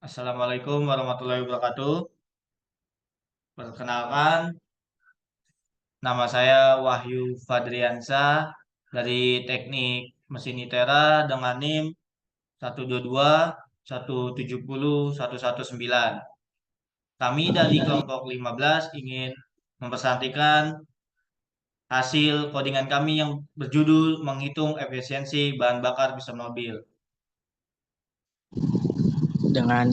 Assalamualaikum warahmatullahi wabarakatuh. Perkenalkan, nama saya Wahyu Fadriansah dari Teknik Mesin ITERA dengan NIM 122 170 119. Kami dari kelompok 15 ingin mempresentasikan hasil codingan kami yang berjudul menghitung efisiensi bahan bakar piston mobil. Dengan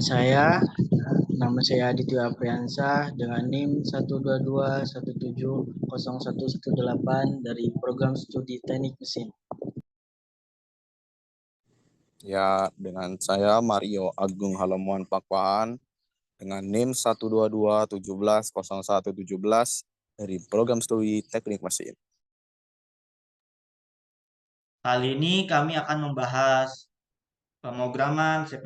nama saya Aditya Apriansah dengan NIM 122 170 118 dari program studi teknik mesin. Ya, dengan saya Mario Agung Halemuan Pakpaan dengan NIM 122 17 01 17 dari program studi teknik mesin. Kali ini kami akan membahas pemrograman C++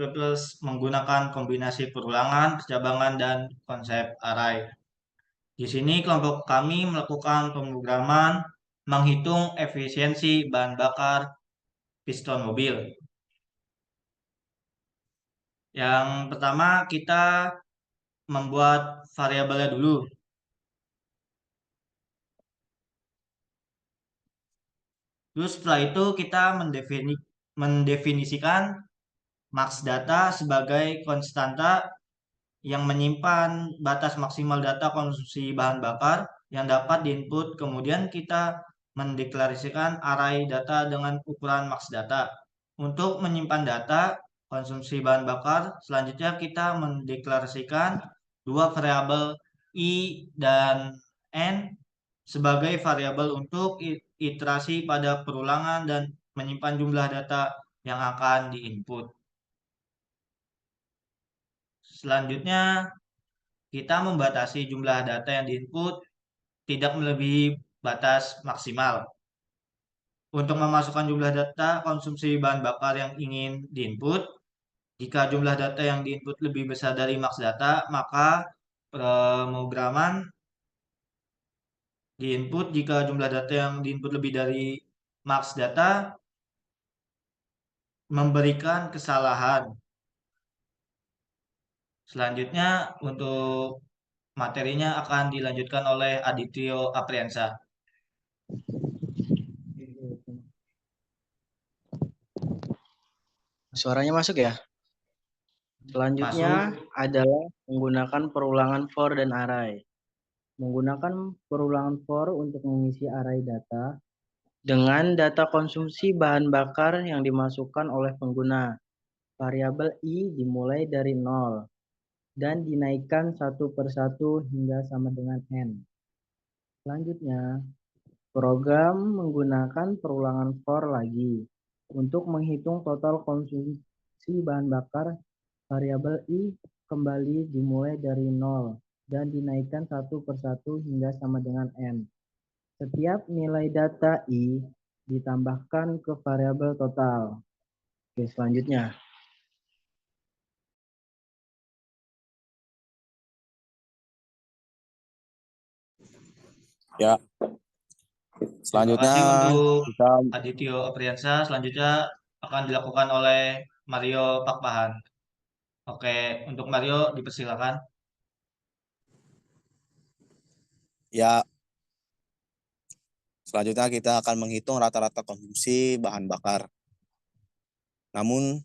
menggunakan kombinasi perulangan, percabangan, dan konsep array. Di sini kelompok kami melakukan pemrograman menghitung efisiensi bahan bakar piston mobil. Yang pertama kita membuat variabelnya dulu. Terus setelah itu kita mendefinisikan max data sebagai konstanta yang menyimpan batas maksimal data konsumsi bahan bakar yang dapat diinput. Kemudian kita mendeklarasikan array data dengan ukuran max data. Untuk menyimpan data konsumsi bahan bakar, selanjutnya kita mendeklarasikan dua variabel i dan n sebagai variabel untuk iterasi pada perulangan dan menyimpan jumlah data yang akan diinput. Selanjutnya, kita membatasi jumlah data yang diinput tidak melebihi batas maksimal. Untuk memasukkan jumlah data konsumsi bahan bakar yang ingin diinput, jika jumlah data yang diinput lebih besar dari max data, maka pemrograman diinput. Jika jumlah data yang diinput lebih dari max data, memberikan kesalahan. Selanjutnya, untuk materinya akan dilanjutkan oleh Adityo Apriansa. Suaranya masuk ya? Selanjutnya Masuk. adalah menggunakan perulangan for dan array. Menggunakan perulangan for untuk mengisi array data dengan data konsumsi bahan bakar yang dimasukkan oleh pengguna. Variabel i dimulai dari 0 dan dinaikkan satu per satu hingga sama dengan n. Selanjutnya, program menggunakan perulangan for lagi untuk menghitung total konsumsi bahan bakar. Variabel i kembali dimulai dari 0 dan dinaikkan satu per satu hingga sama dengan n. Setiap nilai data i ditambahkan ke variabel total. Oke, selanjutnya. Ya, Terima selanjutnya kasih untuk kita Adityo Apriansa. Selanjutnya akan dilakukan oleh Mario Pakpahan. Oke, untuk Mario dipersilakan. ya selanjutnya kita akan menghitung rata-rata konsumsi bahan bakar. Namun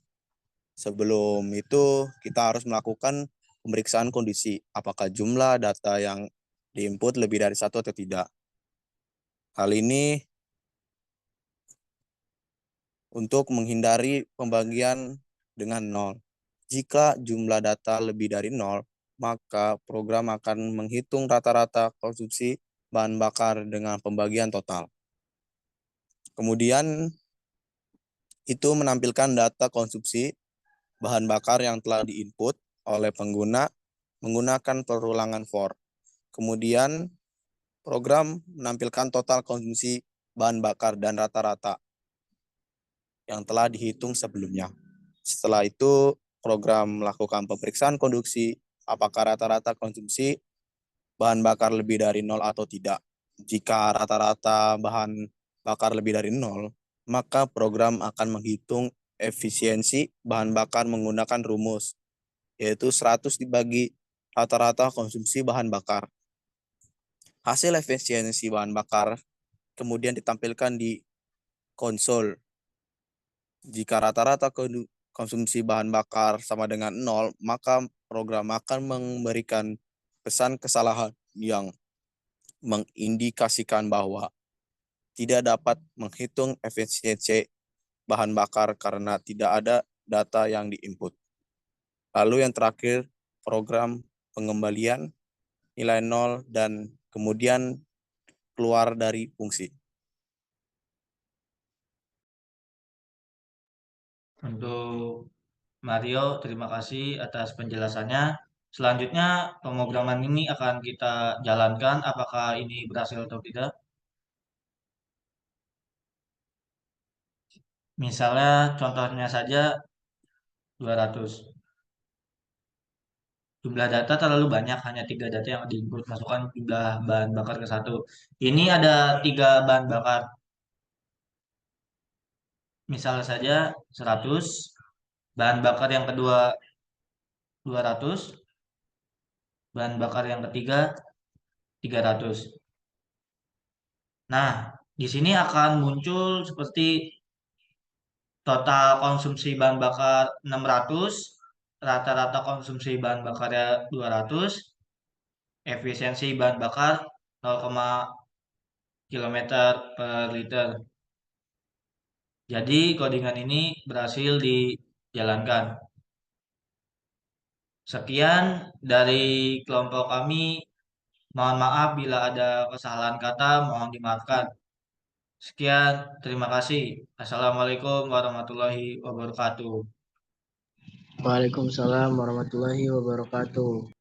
sebelum itu kita harus melakukan pemeriksaan kondisi apakah jumlah data yang diinput lebih dari satu atau tidak. Hal ini untuk menghindari pembagian dengan nol. Jika jumlah data lebih dari nol, maka program akan menghitung rata-rata konsumsi bahan bakar dengan pembagian total. Kemudian itu menampilkan data konsumsi bahan bakar yang telah diinput oleh pengguna menggunakan perulangan for. Kemudian program menampilkan total konsumsi bahan bakar dan rata-rata yang telah dihitung sebelumnya. Setelah itu, program melakukan pemeriksaan konduksi apakah rata-rata konsumsi bahan bakar lebih dari nol atau tidak. Jika rata-rata bahan bakar lebih dari nol, maka program akan menghitung efisiensi bahan bakar menggunakan rumus yaitu 100 dibagi rata-rata konsumsi bahan bakar. Hasil efisiensi bahan bakar kemudian ditampilkan di konsol. Jika rata-rata konsumsi bahan bakar sama dengan 0, maka program akan memberikan pesan kesalahan yang mengindikasikan bahwa tidak dapat menghitung efisiensi bahan bakar karena tidak ada data yang diinput. Lalu yang terakhir, program pengembalian nilai 0 dan kemudian keluar dari fungsi. Untuk Mario, terima kasih atas penjelasannya. Selanjutnya, pemrograman ini akan kita jalankan. Apakah ini berhasil atau tidak? Misalnya, contohnya saja 200. Jumlah data terlalu banyak, hanya 3 data yang diinput. Masukkan jumlah bahan bakar ke 1. Ini ada 3 bahan bakar. Misalnya saja 100. Bahan bakar yang kedua 200. Bahan bakar yang ketiga 300. Nah, di sini akan muncul seperti total konsumsi bahan bakar 600, rata-rata konsumsi bahan bakarnya 200, efisiensi bahan bakar 0, km per liter. Jadi codingan ini berhasil dijalankan. Sekian dari kelompok kami. Mohon maaf bila ada kesalahan kata, mohon dimaafkan. Sekian, terima kasih. Assalamualaikum warahmatullahi wabarakatuh. Waalaikumsalam warahmatullahi wabarakatuh.